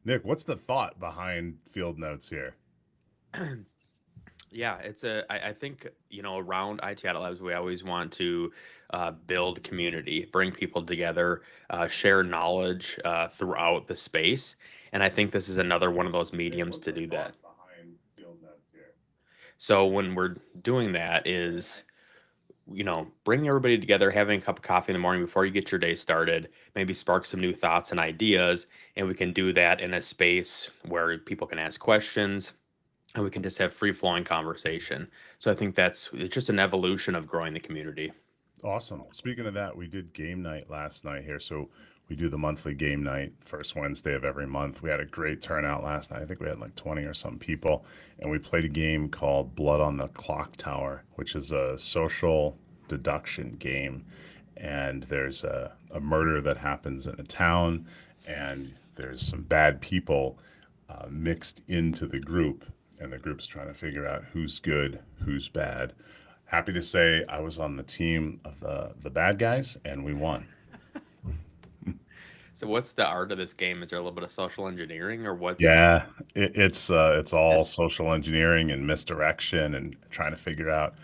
Nick, what's the thought behind Field Notes here? Yeah, I think, around IT Audit Labs, we always want to build community, bring people together, share knowledge throughout the space. And I think this is another one of those Nick, mediums what's to the do that. thought behind Field Notes here? So when we're doing that is, bring everybody together, having a cup of coffee in the morning before you get your day started, maybe spark some new thoughts and ideas. And we can do that in a space where people can ask questions and we can just have free flowing conversation. So I think it's just an evolution of growing the community. Awesome. Speaking of that, we did game night last night here. So we do the monthly game night, first Wednesday of every month. We had a great turnout last night. I think we had like 20 or some people. And we played a game called Blood on the Clock Tower, which is a social deduction game. And there's a murder that happens in a town, and there's some bad people mixed into the group. And the group's trying to figure out who's good, who's bad. Happy to say I was on the team of the bad guys, and we won. So what's the art of this game? Is there a little bit of social engineering or what's Yeah, it's all this? social engineering and misdirection and trying to figure out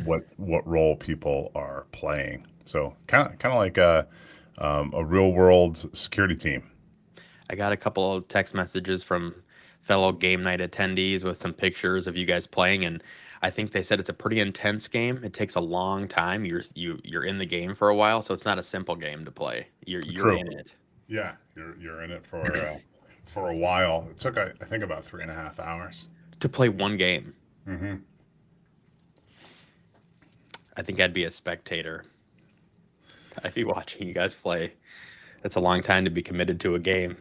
what role people are playing. So kind of like a real world security team. I got a couple of text messages from fellow game night attendees with some pictures of you guys playing, and I think they said it's a pretty intense game. It takes a long time. You're in the game for a while, so it's not a simple game to play. You're True. in it. Yeah, you're in it for a while. It took I think about 3.5 hours. To play one game, Hmm. I think I'd be a spectator. I'd be watching you guys play. That's a long time to be committed to a game.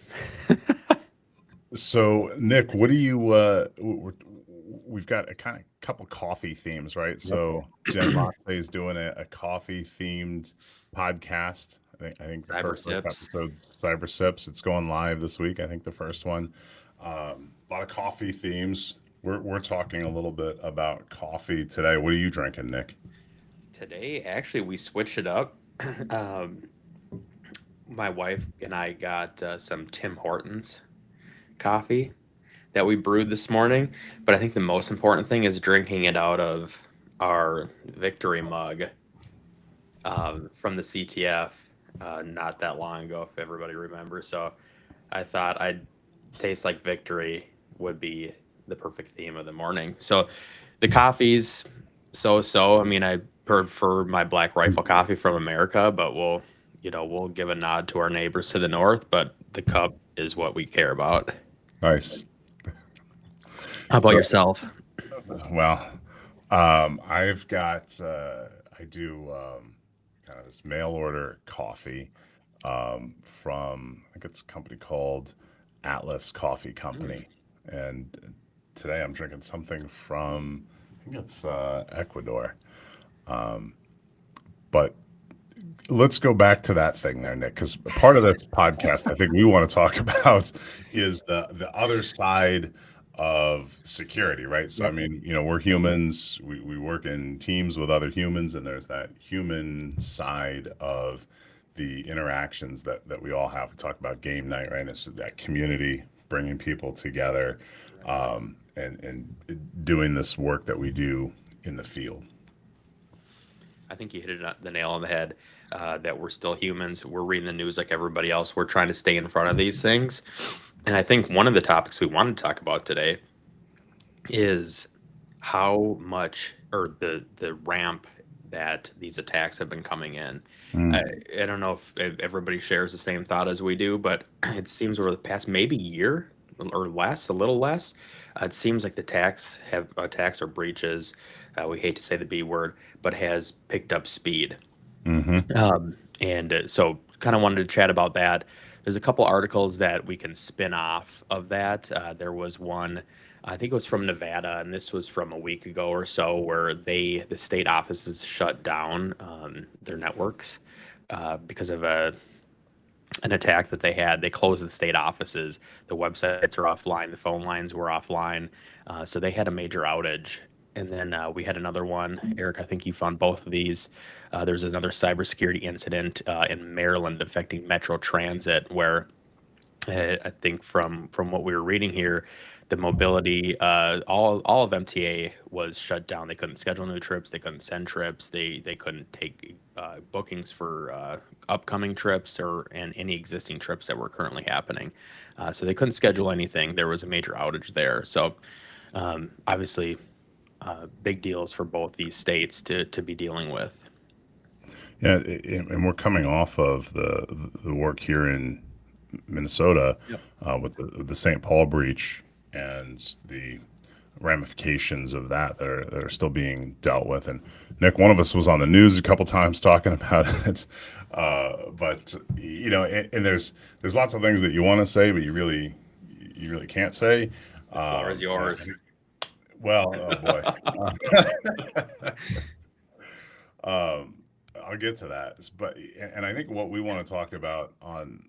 So, Nick, what do you? We've got a kind of couple coffee themes, right? Yep. So, Jen Moxley is doing a coffee themed podcast. I think the Cyber first sips. episode, Cyber Sips, it's going live this week. I think the first one. A lot of coffee themes. We're talking a little bit about coffee today. What are you drinking, Nick? Today, actually, we switched it up. um, my wife and I got some Tim Hortons coffee that we brewed this morning. But I think the most important thing is drinking it out of our victory mug from the CTF not that long ago, if everybody remembers. So I thought I'd taste like victory would be the perfect theme of the morning. So the coffee's so. I mean, I prefer my Black Rifle coffee from America, but we'll give a nod to our neighbors to the north. But the cup is what we care about. Nice. How about So, yourself? well, I've got I do kind of this mail order coffee from I think it's a company called Atlas Coffee Mm. Company, and today I'm drinking something from I think it's Ecuador. But let's go back to that thing there, Nick, because part of this podcast I think we want to talk about is the other side of security, right? So I Yep. mean, we're humans, we work in teams with other humans, and there's that human side of the interactions that we all have. We talk about game night, right? It's that community bringing people together, Right. and doing this work that we do in the field. I think you hit the nail on the head. That we're still humans. We're reading the news like everybody else. We're trying to stay in front of these things. And I think one of the topics we wanted to talk about today is how much or the ramp that these attacks have been coming in. I, Mm. I don't know if everybody shares the same thought as we do, but it seems over the past maybe year or less, a little less, it seems like the attacks or breaches. We hate to say the B word, but has picked up speed. Hmm. And so, kind of wanted to chat about that. There's a couple articles that we can spin off of that. There was one, I think it was from Nevada, and this was from a week ago or so, where the state offices shut down their networks because of an attack that they had. They closed the state offices, the websites are offline, the phone lines were offline, so they had a major outage. And then we had another one, Eric. I think you found both of these. There's another cybersecurity incident in Maryland affecting Metro Transit, where I think from what we were reading here, the mobility, all of MTA was shut down. They couldn't schedule new trips. They couldn't send trips. They couldn't take bookings for upcoming trips or and any existing trips that were currently happening. So they couldn't schedule anything. There was a major outage there. So obviously, big deals for both these states to be dealing with. Yeah, and we're coming off of the work here in Minnesota Yep. with the St. Paul breach and the ramifications of that are still being dealt with. And Nick, one of us was on the news a couple times talking about it. But and there's lots of things that you want to say, but you really can't say. The floor is yours. Well, oh boy. Um, I'll get to that, but and I think what we want to talk about on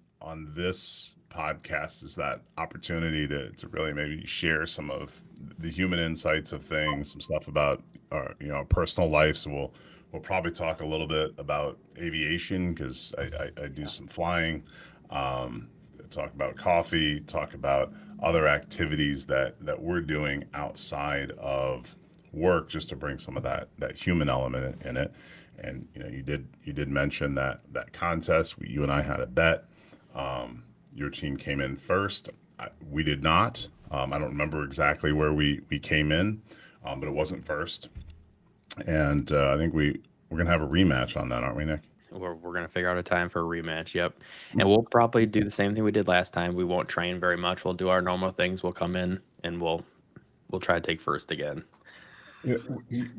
this podcast is that opportunity to really maybe share some of the human insights of things, some stuff about our personal life. So we'll probably talk a little bit about aviation because I do some flying. Um, Talk about coffee. Talk about other activities that we're doing outside of work, just to bring some of that human element in it. And you did mention that contest. You and I had a bet. Your team came in first. We did not. I don't remember exactly where we came in, but it wasn't first. And I think we're gonna have a rematch on that, aren't we, Nick? We're gonna figure out a time for a rematch. Yep, and we'll probably do the same thing we did last time. We won't train very much. We'll do our normal things. We'll come in and we'll try to take first again. Yeah.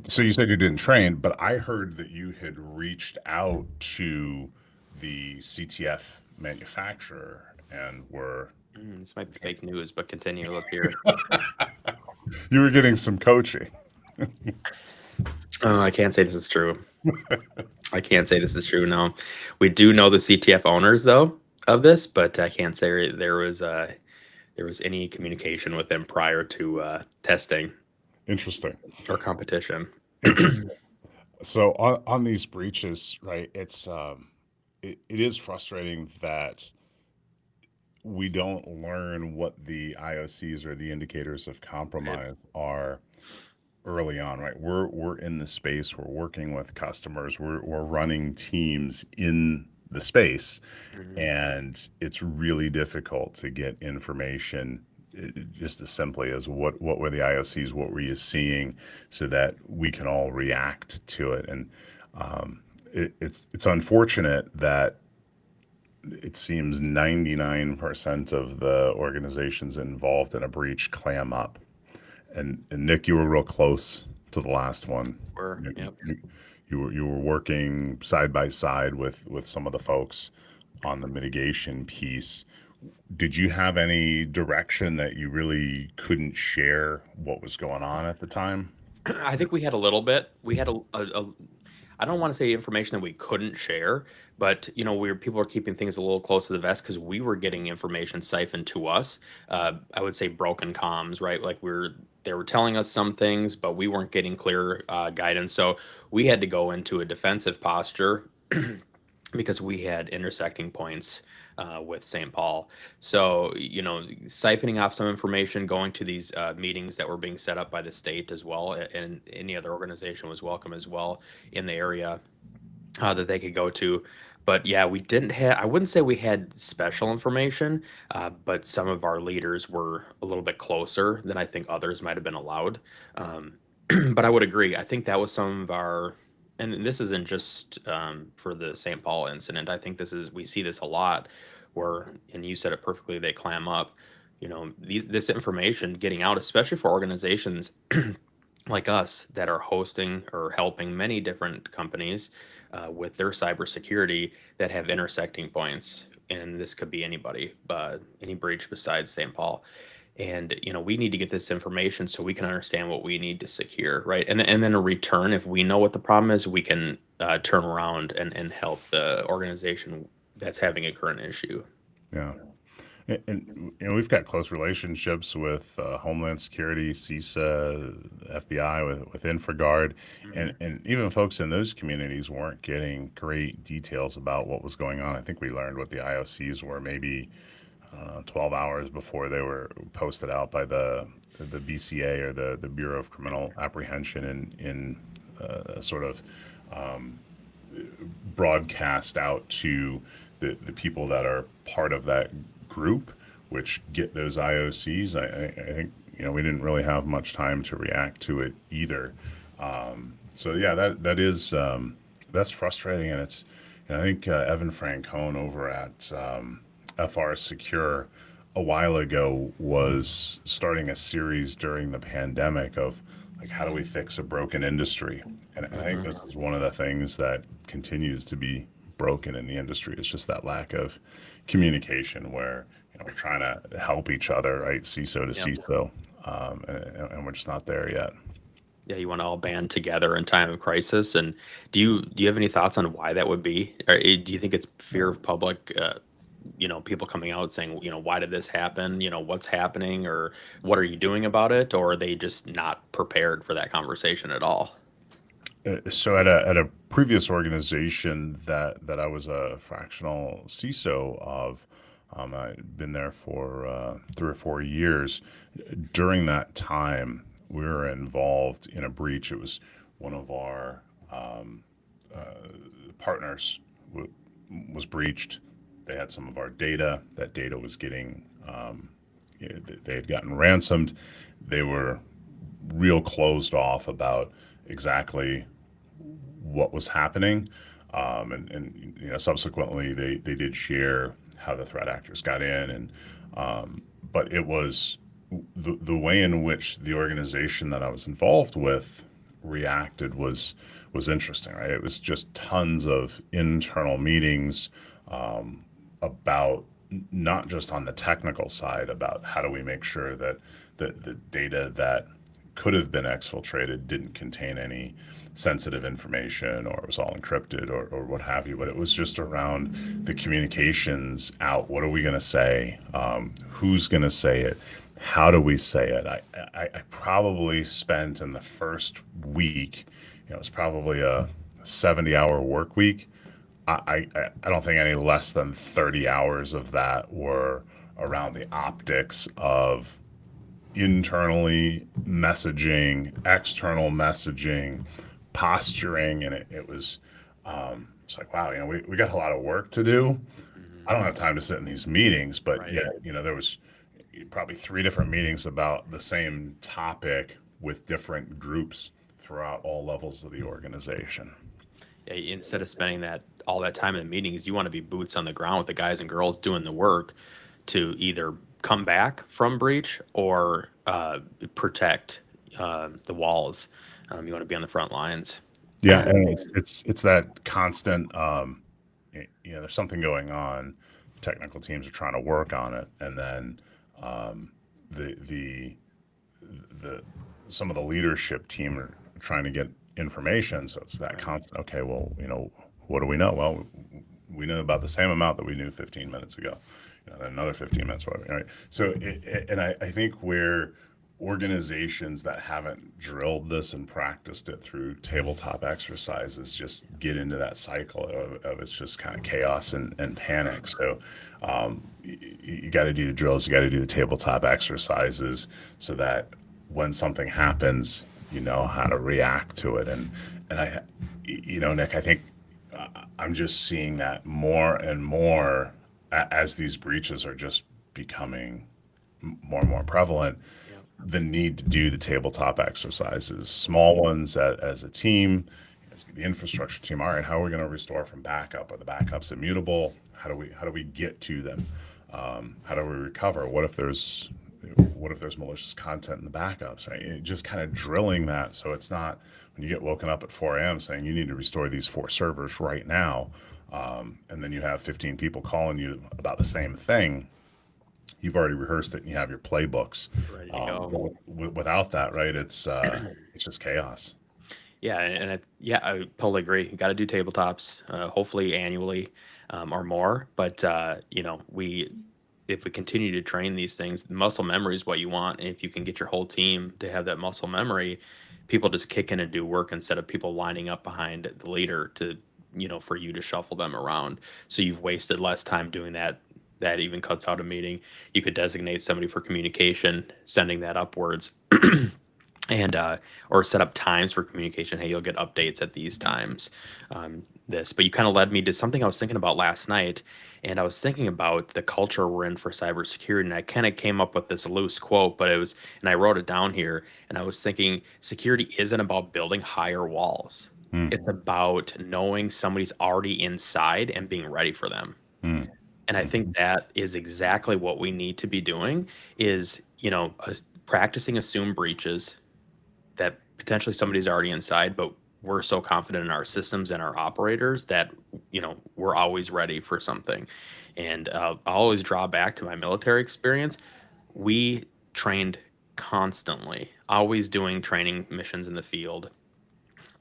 So you said you didn't train, but I heard that you had reached out to the CTF manufacturer and were This might be fake news, but continue. Let's hear it. you were getting some coaching. I can't say this is true. I can't say this is true. No, we do know the CTF owners though of this, but I can't say there was any communication with them prior to testing Interesting. or competition. Interesting. So on these breaches, right? It is frustrating that we don't learn what the IOCs or the indicators of Right. compromise are early on, right? We're in the space, we're working with customers, we're running teams in the space, Mhm. and it's really difficult to get information just as simply as what were the IOCs, what were you seeing, so that we can all react to it. And it's unfortunate that it seems 99% of the organizations involved in a breach clam up. And Nick, you were real close to the last one. Yep. You were working side by side with some of the folks on the mitigation piece. Did you have any direction that you really couldn't share what was going on at the time? I think we had a little bit. We had I don't want to say information that we couldn't share, but people were keeping things a little close to the vest because we were getting information siphoned to us. I would say broken comms, right? Like they were telling us some things, but we weren't getting clear guidance. So we had to go into a defensive posture because we had intersecting points with St. Paul. So, siphoning off some information, going to these meetings that were being set up by the state as well, and any other organization was welcome as well in the area that they could go to. But yeah, we didn't have, I wouldn't say we had special information, but some of our leaders were a little bit closer than I think others might have been allowed. Um, but I would agree. I think that was some of our, and this isn't just for the St. Paul incident. I think we see this a lot where, and you said it perfectly, they clam up. This information getting out, especially for organizations like us that are hosting or helping many different companies with their cybersecurity that have intersecting points. And this could be anybody, any breach besides St. Paul. And we need to get this information so we can understand what we need to secure, right? And then in return, if we know what the problem is, we can turn around and help the organization that's having a current issue. Yeah. And we've got close relationships with Homeland Security, CISA, FBI, with InfraGard, and Mhm. and even folks in those communities weren't getting great details about what was going on. I think we learned what the IOCs were maybe 12 hours before they were posted out by the BCA, or the Bureau of Criminal Apprehension, in sort of broadcast out to the people that are part of that group, which get those IOCs. I think we didn't really have much time to react to it either. So yeah, that is that's frustrating, and it's. And I think Evan Francone over at FR Secure a while ago was starting a series during the pandemic of, like, how do we fix a broken industry? And I think Hmm. this is one of the things that continues to be broken in the industry. It's just that lack of communication, where we're trying to help each other, right? CISO to Yep. CISO, and we're just not there yet. Yeah, you want to all band together in time of crisis. And do you have any thoughts on why that would be? Or do you think it's fear of public, people coming out saying, why did this happen? What's happening, or what are you doing about it? Or are they just not prepared for that conversation at all? So at a previous organization that I was a fractional CISO of, I'd been there for 3 or 4 years. During that time, we were involved in a breach. It was one of our partners w- was breached. They had some of our data. That data was getting, they had gotten ransomed. They were real closed off about exactly what was happening. And subsequently they did share how the threat actors got in, and but it was the way in which the organization that I was involved with reacted was interesting, right? It was just tons of internal meetings about, not just on the technical side, about how do we make sure that the data that could have been exfiltrated didn't contain any sensitive information, or it was all encrypted, or what have you. But it was just around the communications out. What are we going to say? Who's going to say it? How do we say it? I probably spent in the first week, it was probably a 70-hour work week. I don't think any less than 30 hours of that were around the optics of internally messaging, external messaging, posturing, and it was it's like, wow, we got a lot of work to do. Hmm. I don't have time to sit in these meetings, but Right. yet there was probably three different meetings about the same topic with different groups throughout all levels of the organization. Yeah, instead of spending all that time in meetings, you want to be boots on the ground with the guys and girls doing the work to either come back from breach or protect the walls. You want to be on the front lines. Yeah, and it's that constant. There's something going on. Technical teams are trying to work on it, and then the the the some of the leadership team are trying to get information. So it's that Right. constant. Okay, well, what do we know? Well, we know about the same amount that we knew 15 minutes ago. Then another 15 minutes. Right. So and I think where organizations that haven't drilled this and practiced it through tabletop exercises just get into that cycle of it's just kind of chaos and panic. So you got to do the drills, you got to do the tabletop exercises, so that when something happens, you know how to react to it. And Nick, I think I'm just seeing that more and more as these breaches are just becoming more and more prevalent. Yep. The need to do the tabletop exercises, small ones as a team, the infrastructure team. All right, how are we going to restore from backup? Are the backups immutable? How do we get to them? How do we recover? What if there's malicious content in the backups? Right? Just kind of drilling that, so it's not when you get woken up at 4 a.m. saying you need to restore these 4 servers right now, and then you have 15 people calling you about the same thing. You've already rehearsed it and you have your playbooks. Ready to go. Without that, right, it's just chaos. Yeah, yeah, I totally agree. You got to do tabletops, hopefully annually, or more. But if we continue to train these things, muscle memory is what you want. And if you can get your whole team to have that muscle memory, people just kick in and do work instead of people lining up behind the leader to, for you to shuffle them around. So you've wasted less time doing that that even cuts out a meeting. You could designate somebody for communication, sending that upwards. And or set up times for communication. Hey, you'll get updates at these times. But you kind of led me to something I was thinking about last night, and I was thinking about the culture we're in for cybersecurity, and I kind of came up with this loose quote, but it was, and I wrote it down here, and I was thinking security isn't about building higher walls. Mm, It's about knowing somebody's already inside and being ready for them. mm, And I think mhm, that is exactly what we need to be doing is, practicing assume breaches that potentially somebody's already inside, but we're so confident in our systems and our operators that we're always ready for something. And I'll always draw back to my military experience. We trained constantly, always doing training missions in the field,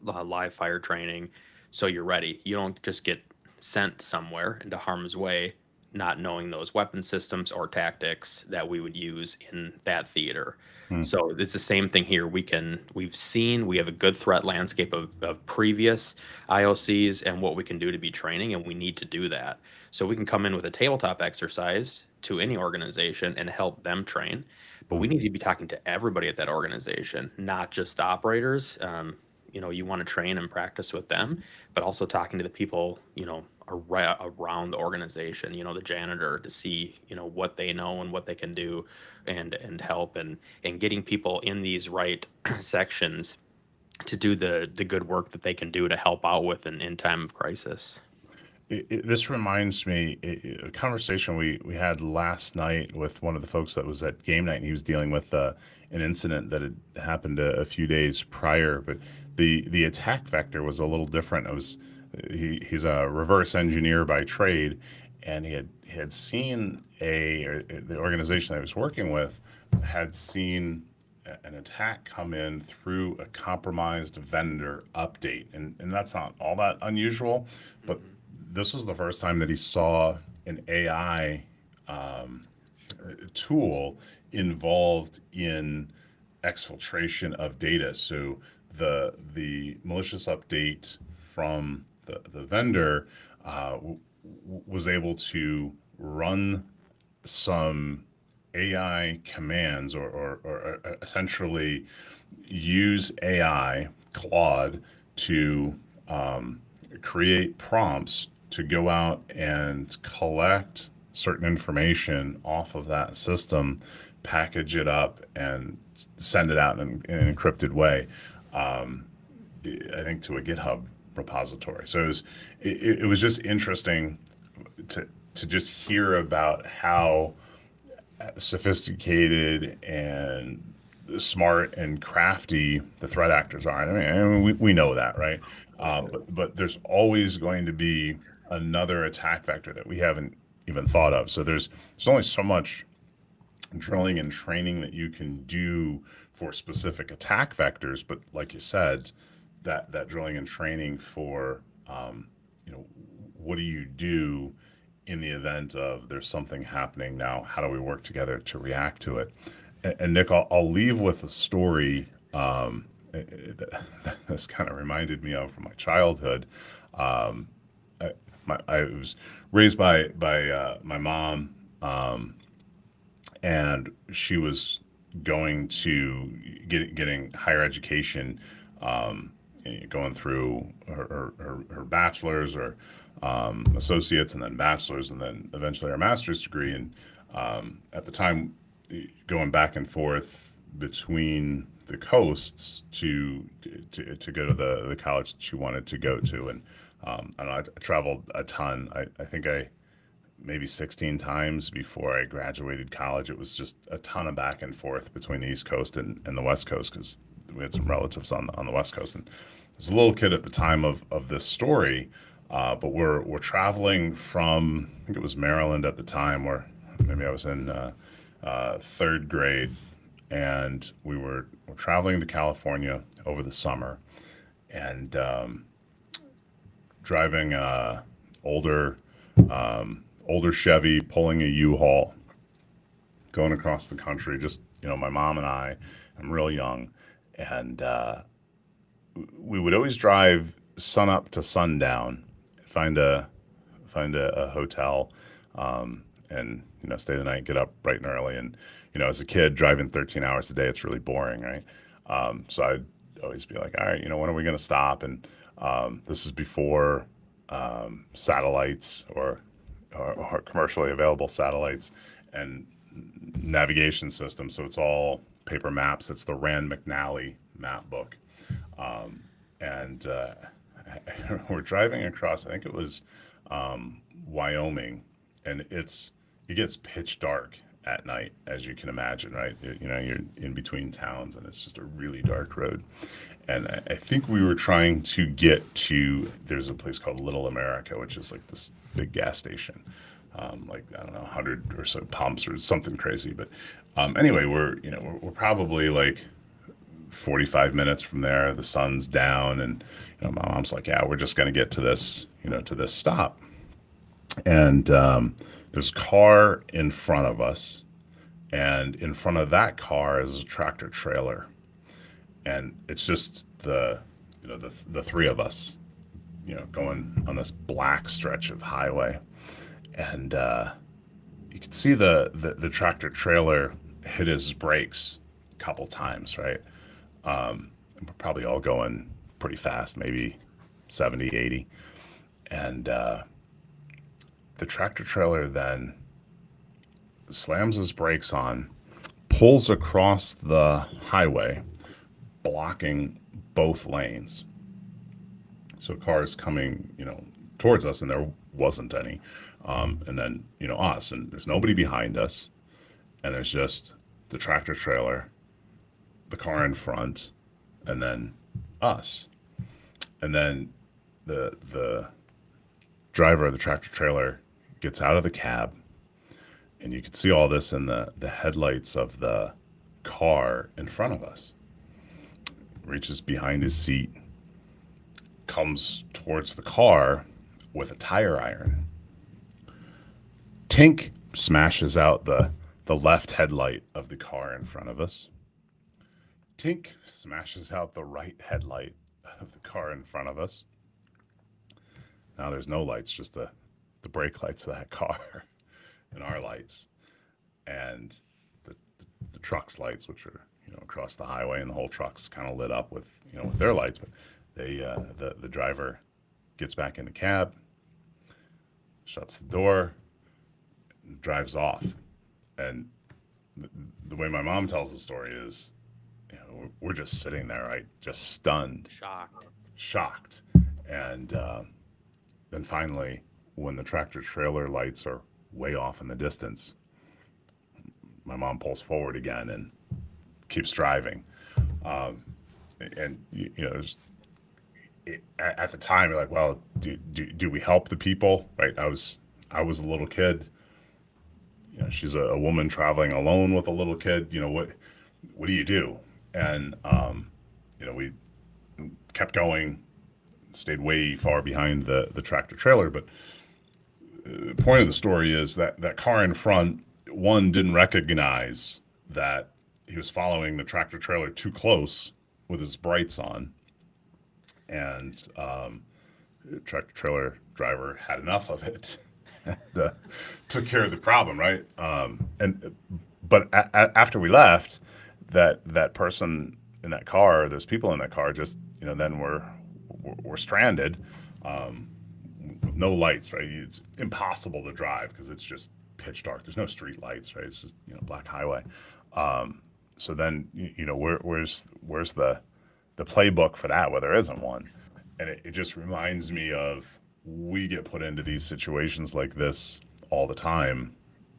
live fire training, so you're ready. You don't just get sent somewhere into harm's way not knowing those weapon systems or tactics that we would use in that theater. mm, So it's the same thing here. We have a good threat landscape of previous IOCs and what we can do to be training, and we need to do that. So we can come in with a tabletop exercise to any organization and help them train, but we mm, need to be talking to everybody at that organization, not just the operators. You want to train and practice with them, but also talking to the people, around the organization, the janitor, to see, what they know and what they can do, and help, and getting people in these right sections to do the good work that they can do to help out with in time of crisis. This reminds me a conversation we had last night with one of the folks that was at game night, and he was dealing with an incident that had happened a few days prior. But the attack vector was a little different. It was he's a reverse engineer by trade, and he had seen or the organization I was working with had seen an attack come in through a compromised vendor update, and that's not all that unusual, but Mhm. this was the first time that he saw an AI tool involved in exfiltration of data. So the malicious update from the vendor was able to run some AI commands, or essentially use AI, Claude, to create prompts to go out and collect certain information off of that system, package it up, and send it out in an encrypted way. I think to a GitHub repository. So it was just interesting to just hear about how sophisticated and smart and crafty the threat actors are. I mean, we know that, right? But there's always going to be another attack vector that we haven't even thought of. So there's only so much drilling and training that you can do for specific attack vectors. But like you said, that drilling and training for you know what do you do in the event of there's something happening now? How do we work together to react to it? And Nick, I'll leave with a story that this kind of reminded me of from my childhood. Um, I was raised by my mom, and she was going to getting higher education, going through her bachelor's or associates, and then bachelor's, and then eventually her master's degree. And at the time, going back and forth between the coasts to go to the college that she wanted to go to. And I don't know, I traveled a ton. I think I maybe 16 times before I graduated college. It was just a ton of back and forth between the East Coast and the West Coast, because we had some relatives on the West Coast. And I was a little kid at the time of this story, but we're traveling from, I think it was Maryland at the time, or maybe I was in third grade, and we're traveling to California over the summer, and driving older older Chevy, pulling a U-Haul, going across the country. Just my mom and I. I'm real young, and we would always drive sun up to sundown, find a hotel, and stay the night, get up bright and early. And as a kid driving 13 hours a day, it's really boring, right? So I'd always be like, all right, when are we going to stop? And this is before satellites or commercially available satellites and navigation systems. So it's all paper maps. It's the Rand McNally map book. And we're driving across, I think it was Wyoming, and it gets pitch dark at night, as you can imagine, right? You're in between towns, and it's just a really dark road. And I think we were trying to get to, there's a place called Little America, which is like this big gas station, like I don't know, 100 or so pumps or something crazy. But anyway, we're probably like 45 minutes from there. The sun's down, and my mom's like, "Yeah, we're just going to get to this, to this stop." And there's a car in front of us, and in front of that car is a tractor trailer, and it's just the three of us, going on this black stretch of highway, and you could see the tractor trailer hit his brakes a couple times, right? And we're probably all going pretty fast, maybe 70, 80. And the tractor trailer then slams his brakes on, pulls across the highway, blocking both lanes. So cars coming, towards us, and there wasn't any. And then, us, and there's nobody behind us. And there's just the tractor trailer, the car in front, and then us. And then the driver of the tractor trailer gets out of the cab, and you can see all this in the headlights of the car in front of us. Reaches behind his seat, comes towards the car with a tire iron. Tink smashes out the left headlight of the car in front of us. Tink smashes out the right headlight of the car in front of us. Now there's no lights, just the brake lights of that car and our lights. And the truck's lights, which are across the highway, and the whole truck's kind of lit up with with their lights. But they the driver gets back in the cab, shuts the door, and drives off. And the way my mom tells the story is, we're just sitting there, right, just stunned, Shocked. shocked. And then finally, when the tractor trailer lights are way off in the distance, my mom pulls forward again and keeps driving. And at the time, you're like, well, do we help the people? Right? I was a little kid. She's a woman traveling alone with a little kid. What do you do? And we kept going, stayed way far behind the tractor trailer. But the point of the story is that car in front, one, didn't recognize that he was following the tractor trailer too close with his brights on, and the tractor trailer driver had enough of it. And, took care of the problem, right? But after we left, that person in that car, those people in that car, just then were stranded, with no lights, right? It's impossible to drive because it's just pitch dark. There's no street lights, right? It's just black highway. So then where's the playbook for that? Where there isn't one, and it just reminds me of, we get put into these situations like this all the time.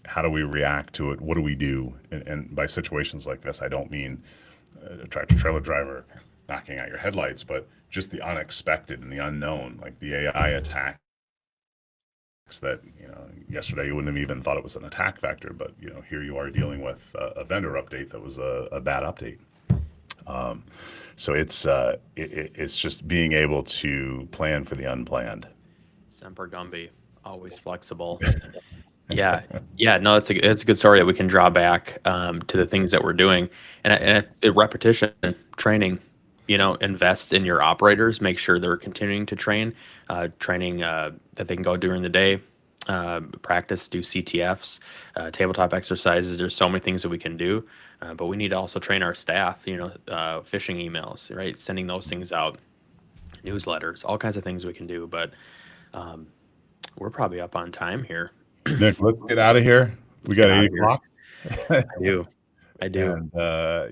How do we react to it? What do we do? And by situations like this, I don't mean a tractor trailer driver knocking out your headlights, but just the unexpected and the unknown, like the AI attacks that yesterday you wouldn't have even thought it was an attack vector, but here you are dealing with a vendor update that was a bad update. So it's just being able to plan for the unplanned. Semper Gumby, always flexible. Yeah, yeah, no, it's a good story that we can draw back to the things that we're doing, and repetition training. Invest in your operators. Make sure they're continuing to training that they can go during the day. practice, do CTFs, tabletop exercises. There's so many things that we can do, but we need to also train our staff. Phishing emails, right? Sending those things out, newsletters, all kinds of things we can do. But we're probably up on time here. Nick, let's get out of here. We got 8 o'clock. I do. And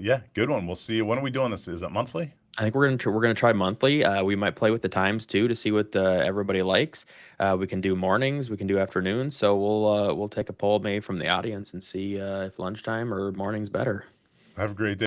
yeah, good one. We'll see you. When are we doing this? Is it monthly? I think we're gonna try monthly. We might play with the times too to see what everybody likes. We can do mornings, we can do afternoons. So we'll take a poll maybe from the audience and see if lunchtime or morning's better. Have a great day.